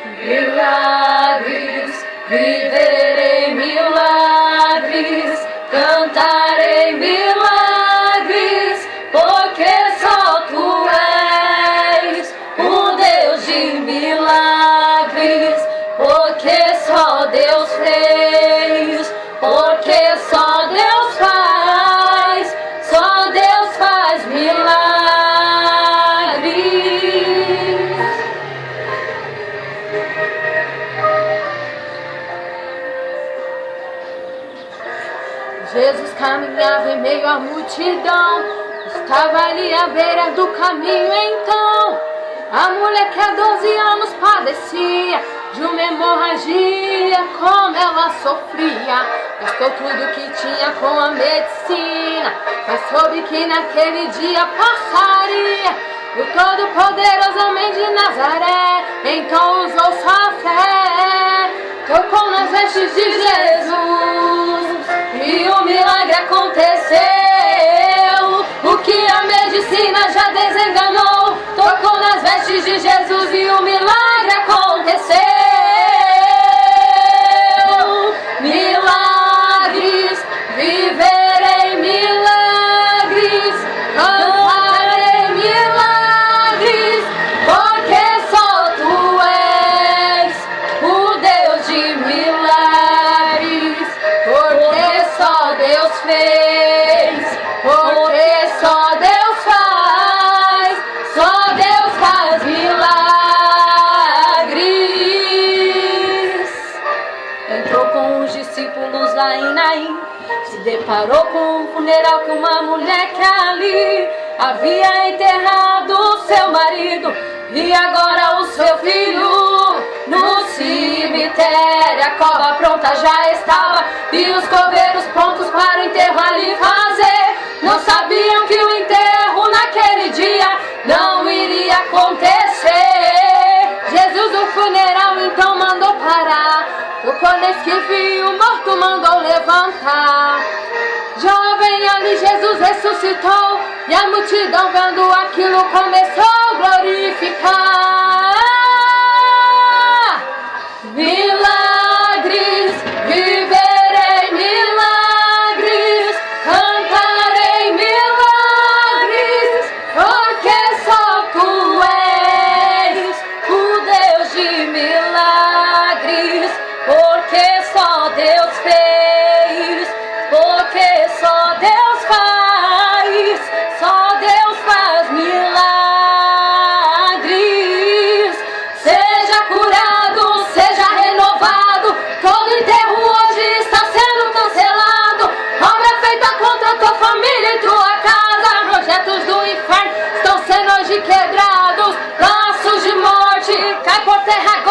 milagres, viverei milagres, cantarei milagres, porque só tu és o Deus de milagres, porque só Deus fez, porque só Deus faz milagres. Jesus caminhava em meio à multidão, estava ali à beira do caminho então. A mulher que há 12 anos padecia de uma hemorragia, como ela sofria. Gastou tudo que tinha com a medicina, mas soube que naquele dia passaria. O todo-poderoso homem de Nazaré então usou sua fé, tocou nas vestes de Jesus e o milagre aconteceu. O que a medicina já desenganou, tocou nas vestes de Jesus e o milagre aconteceu. Milagres, viverei milagres, cantarei milagres, porque só tu és o Deus de milagres, porque só Deus fez, porque só Deus faz milagres. Entrou com os discípulos lá em Naim, se deparou com um funeral que uma mulher que ali havia enterrado seu marido e agora o seu filho no cemitério. A cova pronta já estava e os coveiros prontos para o enterro ali fazer. Não sabiam que o enterro naquele dia não iria acontecer. Jesus o funeral então mandou parar, tocou nesse que viu, o morto mandou levantar. Jovem ali Jesus ressuscitou e a multidão vendo aquilo começou a glorificar. Milagres, viverei milagres, cantarei milagres, porque só tu és o Deus de milagres, porque só Deus fez, porque só Deus faz milagres. Seja curado, seja renovado, todo enterro hoje está sendo cancelado. Obra feita contra tua família e tua casa, projetos do inferno estão sendo hoje quebrados. Laços de morte cai por terra agora.